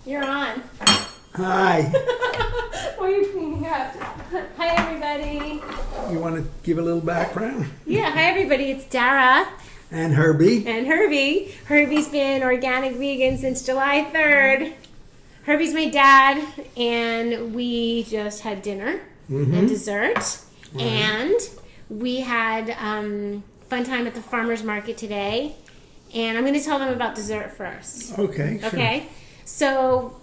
You're on. Hi. Why are you cleaning up? Hi, everybody. You want to give a little background? Yeah, hi, everybody. It's Dara. And Herbie. And Herbie. Herbie's been organic vegan since July 3rd. Herbie's my dad, and we just had dinner and dessert. Right. And we had fun time at the farmer's market today. And I'm going to tell them about dessert first. Okay, sure. Okay? So,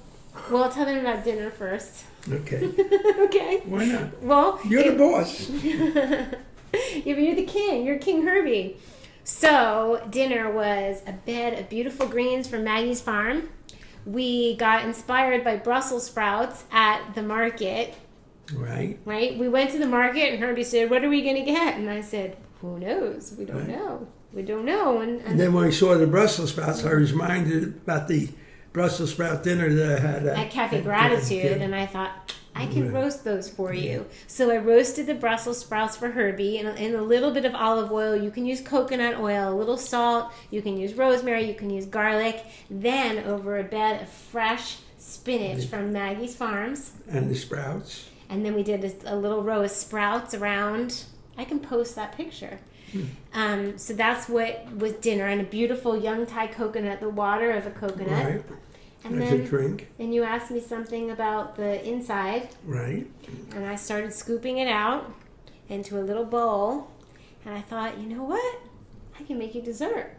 well, I'll tell them about dinner first. Okay. Okay? Why not? Well, you're the boss. Yeah, but you're the king. You're King Herbie. So, dinner was a bed of beautiful greens from Maggie's farm. We got inspired by Brussels sprouts at the market. Right. Right? We went to the market and Herbie said, "What are we going to get?" And I said, "Who knows? We don't know. We don't know." And then when we saw the Brussels sprouts, I was reminded about the Brussels sprout dinner that I had at Cafe Gratitude, and I thought, I can roast those for you. So I roasted the Brussels sprouts for Herbie in a little bit of olive oil. You can use coconut oil, a little salt. You can use rosemary. You can use garlic. Then over a bed of fresh spinach from Maggie's Farms. And the sprouts. And then we did a little row of sprouts around. I can post that picture. So that's what was dinner, and a beautiful young Thai coconut, the water of a coconut. Right. And as then, a drink. And you asked me something about the inside. Right. And I started scooping it out into a little bowl. And I thought, you know what? I can make you dessert.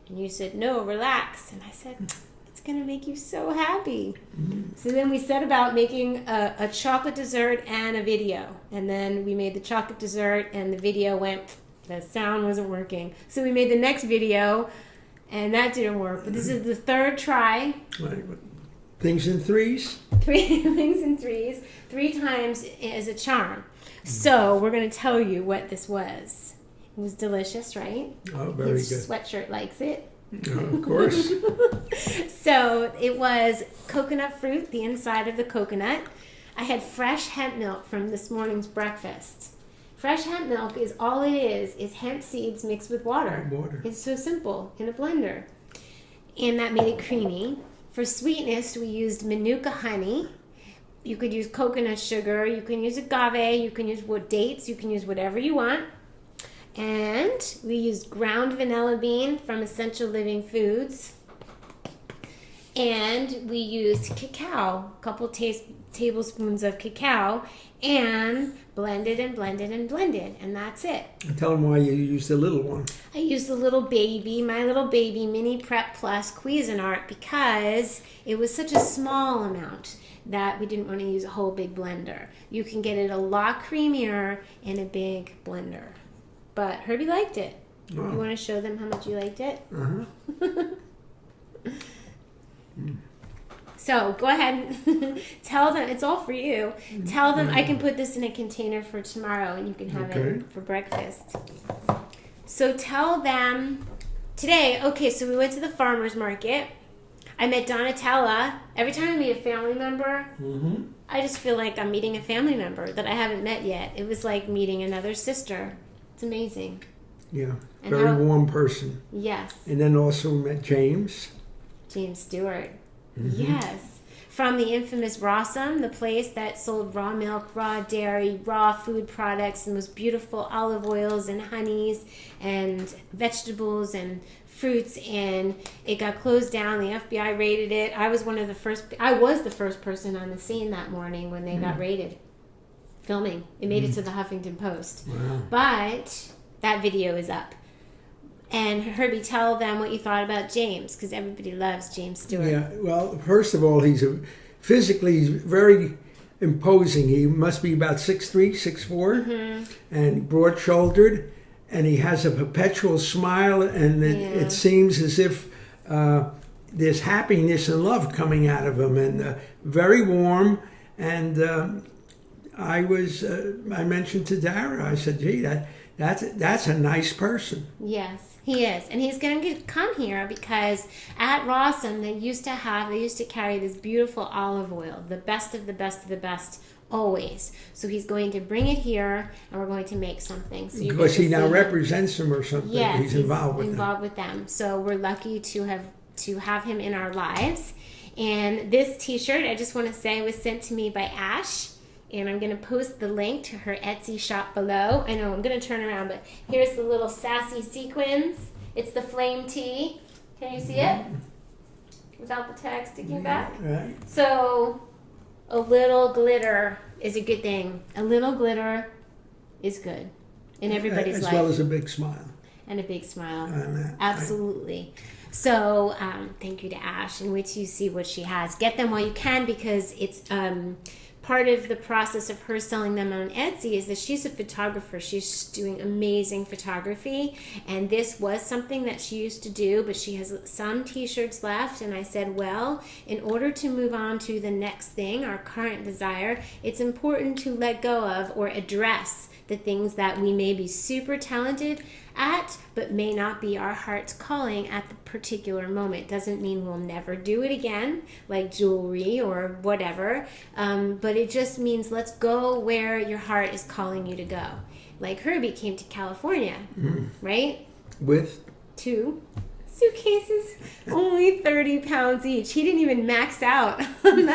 And you said, no, relax. And I said, it's going to make you so happy. So then we set about making a chocolate dessert and a video. And then we made the chocolate dessert and the video went, the sound wasn't working. So we made the next video. And that didn't work. But this is the third try. Right. Things in threes? Three things in threes. 3 times is a charm. So we're going to tell you what this was. It was delicious, right? Oh, very His good. Sweatshirt likes it. Oh, of course. So it was coconut fruit, the inside of the coconut. I had fresh hemp milk from this morning's breakfast. Fresh hemp milk is all it is hemp seeds mixed with water. It's so simple in a blender. And that made it creamy. For sweetness, we used Manuka honey. You could use coconut sugar. You can use agave. You can use dates. You can use whatever you want. And we used ground vanilla bean from Essential Living Foods. And we used cacao, a couple tablespoons of cacao, and blended and blended and blended, and that's it. And tell them why you used the little one. I used the little baby, my little baby Mini Prep Plus Cuisinart, because it was such a small amount that we didn't want to use a whole big blender. You can get it a lot creamier in a big blender. But Herbie liked it. Oh. You want to show them how much you liked it? So go ahead and tell them, it's all for you. Tell them I can put this in a container for tomorrow and you can have it for breakfast. So tell them today, okay, so we went to the farmer's market. I met Donatella. Every time I meet a family member, I just feel like I'm meeting a family member that I haven't met yet. It was like meeting another sister. It's amazing. Yeah, and very warm person. Yes. And then also met James. James Stewart. Yes. From the infamous Rossum, the place that sold raw milk, raw dairy, raw food products, and those beautiful olive oils and honeys and vegetables and fruits, and it got closed down. The FBI raided it. I was the first person on the scene that morning when they got raided. Filming. It made it to the Huffington Post. Wow. But that video is up. And Herbie, tell them what you thought about James, because everybody loves James Stewart. Yeah, well, first of all, physically he's very imposing. He must be about 6'3", 6'4", and broad-shouldered, and he has a perpetual smile, and it seems as if there's happiness and love coming out of him, and very warm. And I mentioned to Dara, I said, gee, that's a nice person. Yes, he is. And he's going to come here because at Rawson, they used to carry this beautiful olive oil, the best of the best of the best, always. So he's going to bring it here, and we're going to make something. So because he now represents them or something. Yes, he's involved with them. So we're lucky to have him in our lives. And this t-shirt, I just want to say, was sent to me by Ash. And I'm going to post the link to her Etsy shop below. I know, I'm going to turn around, but here's the little sassy sequins. It's the flame tee. Can you see it? Without the tag sticking back? Right. So, a little glitter is a good thing. A little glitter is good in everybody's life. As well as a big smile. And a big smile. Absolutely. So, thank you to Ash, and wait till you see what she has. Get them while you can, because it's part of the process of her selling them on Etsy is that she's a photographer. She's doing amazing photography, and this was something that she used to do, but she has some t-shirts left, and I said, well, in order to move on to the next thing, our current desire, it's important to let go of or address the things that we may be super talented at, but may not be our heart's calling at the particular moment. Doesn't mean we'll never do it again, like jewelry or whatever, but it just means let's go where your heart is calling you to go. Like Herbie came to California, right? With 2 suitcases, only 30 pounds each. He didn't even max out on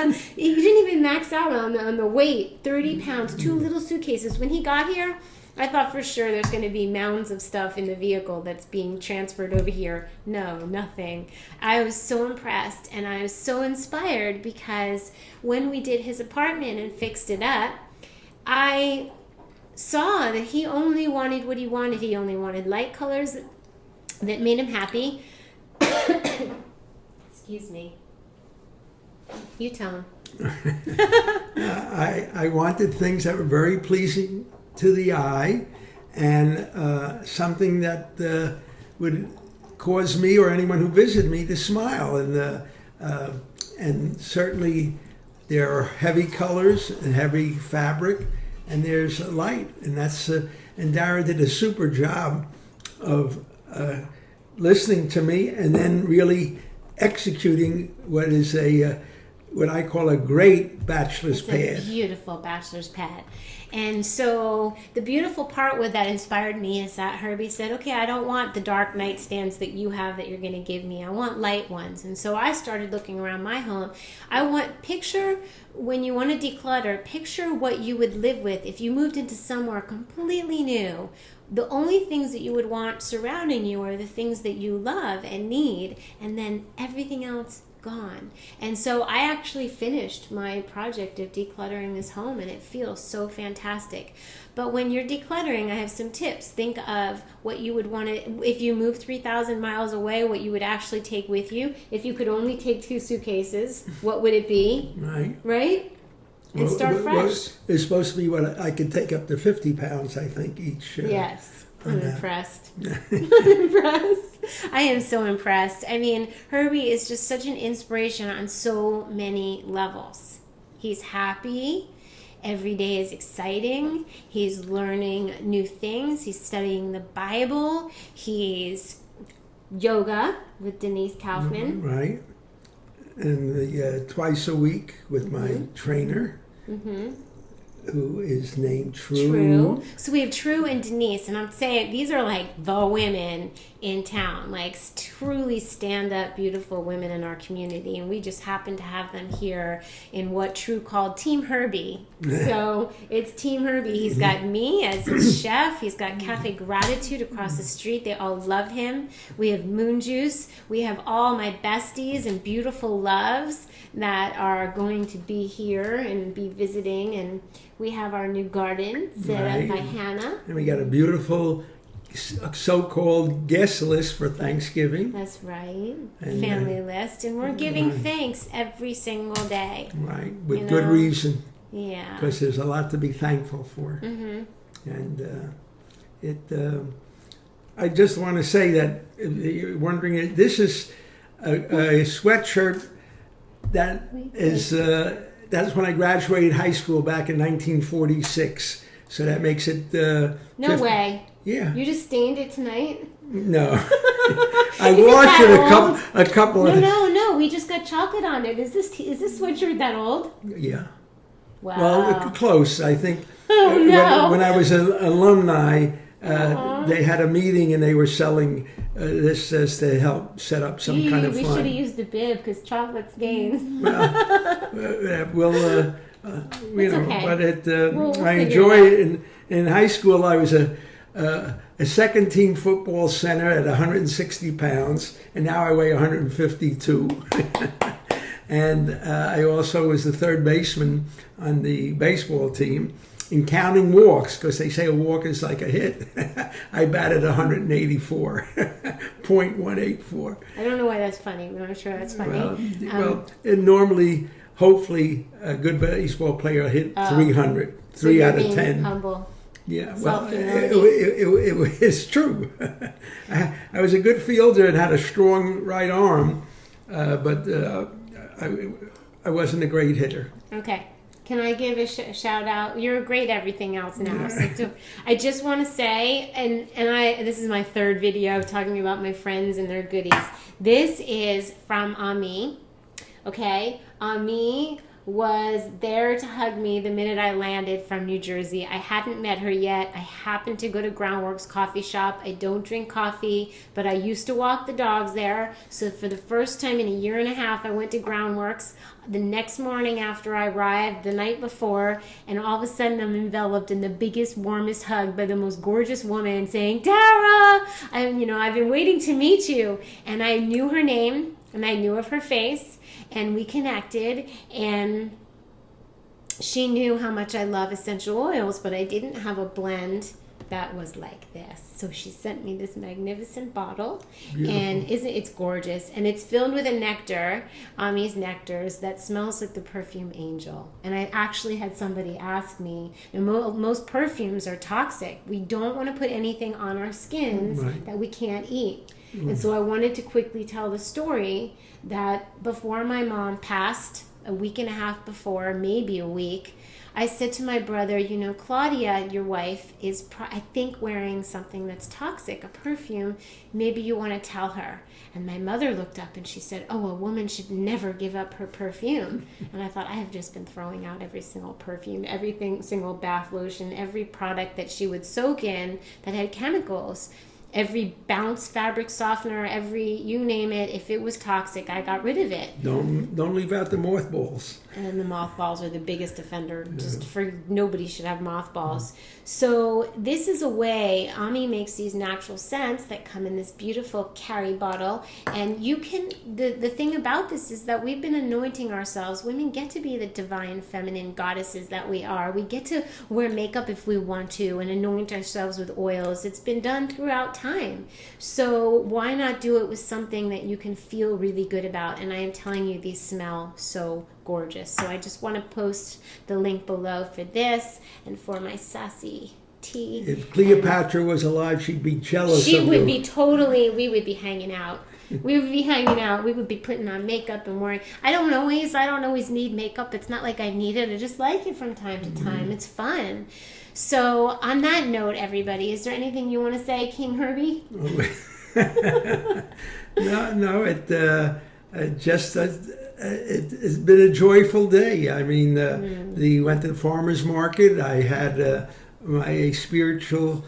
the weight. 30 pounds, 2 little suitcases. When he got here, I thought for sure there's going to be mounds of stuff in the vehicle that's being transferred over here. No, nothing. I was so impressed, and I was so inspired, because when we did his apartment and fixed it up, I saw that he only wanted what he wanted. He only wanted light colors that made him happy. Excuse me. You tell him. I wanted things that were very pleasing to the eye, and something that would cause me or anyone who visited me to smile. And certainly there are heavy colors and heavy fabric, and there's light, and that's and Dara did a super job of listening to me and then really executing what is what I call a great bachelor's pad. It's a beautiful bachelor's pad. And so the beautiful part with that inspired me is that Herbie said, okay, I don't want the dark nightstands that you have that you're going to give me. I want light ones. And so I started looking around my home. Picture when you want to declutter, picture what you would live with if you moved into somewhere completely new. The only things that you would want surrounding you are the things that you love and need, and then everything else gone. And so I actually finished my project of decluttering this home, and it feels so fantastic. But when you're decluttering, I have some tips. Think of what you would want to, if you move 3,000 miles away, what you would actually take with you. If you could only take 2 suitcases, what would it be? Right? And start fresh. It's supposed to be what I could take up to 50 pounds, I think, each. Yes. I'm impressed. I'm impressed. I am so impressed. I mean, Herbie is just such an inspiration on so many levels. He's happy. Every day is exciting. He's learning new things. He's studying the Bible. He's yoga with Denise Kaufman. Right. And twice a week with my trainer. Who is named True. So we have True and Denise, and I'm saying these are like the women in town, like truly stand-up, beautiful women in our community, and we just happen to have them here in what True called Team Herbie. So it's Team Herbie. He's got me as his chef. He's got Cafe Gratitude across the street. They all love him. We have Moon Juice. We have all my besties and beautiful loves that are going to be here and be visiting, and we have our new garden set up by Hannah. And we got a beautiful so-called guest list for Thanksgiving. That's right. And, family list. And we're giving thanks every single day. Right. With good reason. Yeah. Because there's a lot to be thankful for. And I just want to say that, you're wondering, this is a sweatshirt that is... that's when I graduated high school back in 1946. So that makes it... no 50. way. Yeah. You just stained it tonight? No. I washed it a couple of... No. We just got chocolate on it. Is this sweatshirt that old? Yeah. Wow. Well, close, I think. Oh, no. When I was an alumni, they had a meeting and they were selling this as to help set up some kind of We fund. should have used the bib because chocolate stains. Well, okay. but We'll I figure enjoy it it. In high school, I was a second team football center at 160 pounds, and now I weigh 152. And I also was the third baseman on the baseball team. In counting walks, because they say a walk is like a hit, I batted 184, 0.184. I don't know why that's funny, but I'm sure that's funny. Well, and normally, hopefully, a good baseball player hit 300, So 3 you're out of being 10. humble. Yeah, well, Self-humility. it's true. I was a good fielder and had a strong right arm, but I wasn't a great hitter. Okay. Can I give a shout out? You're great at everything else now. So I just want to say, and this is my third video talking about my friends and their goodies. This is from Ami. Okay? Ami was there to hug me the minute I landed from New Jersey. I hadn't met her yet. I happened to go to Groundworks coffee shop. I don't drink coffee, but I used to walk the dogs there. So for the first time in a year and a half, I went to Groundworks. The next morning after I arrived, the night before, and all of a sudden I'm enveloped in the biggest, warmest hug by the most gorgeous woman saying, Dara, I've been waiting to meet you. And I knew her name, and I knew of her face, and we connected, and she knew how much I love essential oils, but I didn't have a blend that was like this. So she sent me this magnificent bottle. Beautiful. And it's gorgeous, and it's filled with a nectar, Ami's nectars, that smells like the perfume Angel. And I actually had somebody ask me, most perfumes are toxic. We don't want to put anything on our skins that we can't eat. And so I wanted to quickly tell the story that before my mom passed, a week and a half before, maybe a week, I said to my brother, Claudia, your wife, is, I think, wearing something that's toxic, a perfume. Maybe you want to tell her. And my mother looked up and she said, a woman should never give up her perfume. And I thought, I have just been throwing out every single perfume, single bath lotion, every product that she would soak in that had chemicals. Every Bounce fabric softener, you name it, if it was toxic, I got rid of it. Don't leave out the mothballs. And the mothballs are the biggest offender. Nobody should have mothballs. So this is a way, Ami makes these natural scents that come in this beautiful carry bottle. And you can, the thing about this is that we've been anointing ourselves. Women get to be the divine feminine goddesses that we are. We get to wear makeup if we want to and anoint ourselves with oils. It's been done throughout time. So why not do it with something that you can feel really good about? And I am telling you, these smell so gorgeous. So I just want to post the link below for this and for my sassy tea. If Cleopatra was alive, she'd be jealous of you. We would be hanging out. We would be hanging out. We would be putting on makeup and wearing. I don't always need makeup. It's not like I need it. I just like it from time to time. It's fun. So on that note, everybody, is there anything you want to say, King Herbie? No. It's been a joyful day. I mean, we went to the farmer's market. I had my spiritual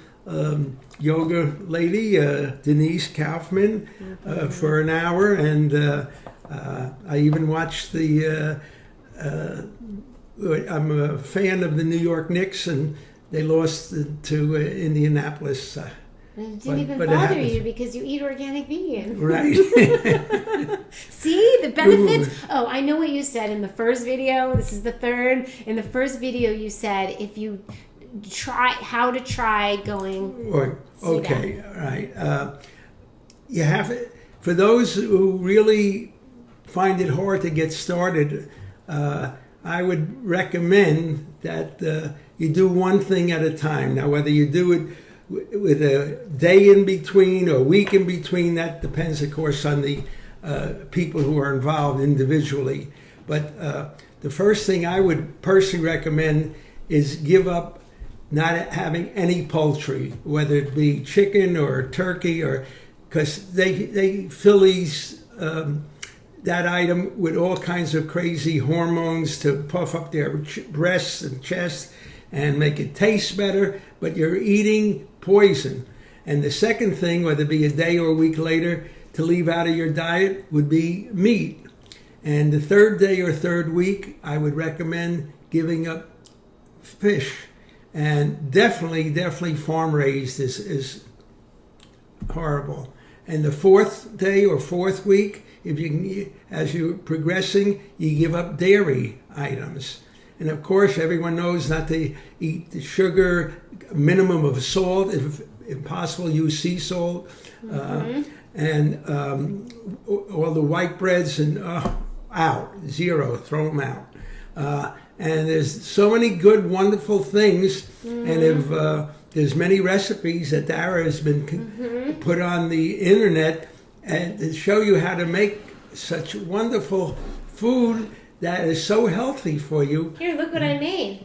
yoga lady, Denise Kaufman, for an hour, and I even watched I'm a fan of the New York Knicks, and they lost to Indianapolis. It didn't even bother you because you eat organic vegan. Right. See the benefits? Oh, I know what you said in the first video. This is the third. In the first video, you said if you try going. Okay, all right. You have for those who really find it hard to get started. I would recommend that you do one thing at a time. Now, whether you do it with a day in between or a week in between, that depends, of course, on the people who are involved individually. But the first thing I would personally recommend is give up not having any poultry, whether it be chicken or turkey, or because they fill these that item with all kinds of crazy hormones to puff up their breasts and chest and make it taste better, but you're eating poison. And the second thing, whether it be a day or a week later, to leave out of your diet would be meat. And the third day or third week, I would recommend giving up fish. And definitely farm raised is horrible. And the fourth day or fourth week, if you can, as you're progressing, you give up dairy items. And of course, everyone knows not to eat the sugar, minimum of salt, if possible, use sea salt, and all the white breads and out, zero, throw them out. And there's so many good, wonderful things, and if there's many recipes that Dara has been put on the internet and to show you how to make such wonderful food that is so healthy for you. Here, look what I made.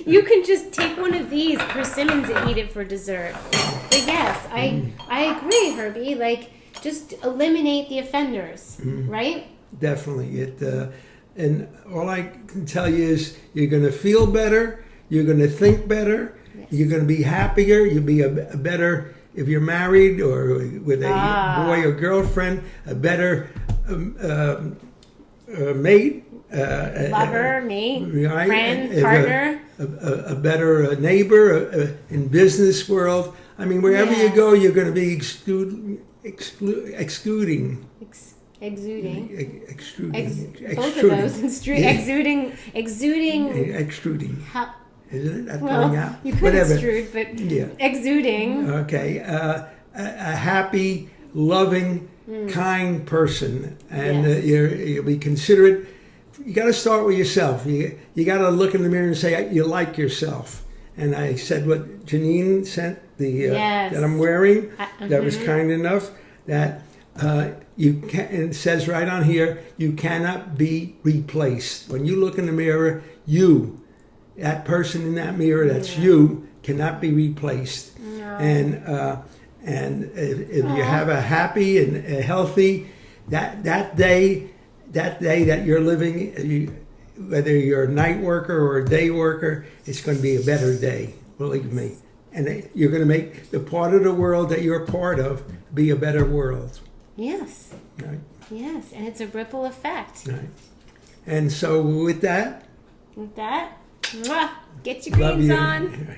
You can just take one of these persimmons and eat it for dessert. But yes, I agree, Herbie. Like, just eliminate the offenders, right? Definitely. And all I can tell you is you're going to feel better, you're going to think better, you're going to be happier, you'll be a better, if you're married or with a boy or girlfriend, a better mate. Lover, mate, right? friend, partner. A better neighbor in business world. I mean, wherever you go, you're going to be exuding. Exuding. Both of those. Exuding. Extruding. Isn't it? That's Well, coming out. You could Whatever. extrude, but exuding. Okay. A happy, loving, kind person. And you'll be considerate. You got to start with yourself. You got to look in the mirror and say, you like yourself. And I said what Janine sent, that I'm wearing, that was kind enough, that you can, and it says right on here, you cannot be replaced. When you look in the mirror, that person in that mirror, that's you, cannot be replaced. No. And if you have a happy and a healthy, that day that you're living, whether you're a night worker or a day worker, it's going to be a better day, believe me. And you're going to make the part of the world that you're part of be a better world. Yes. Right. Yes, and it's a ripple effect. Right. And so with that, get your greens on.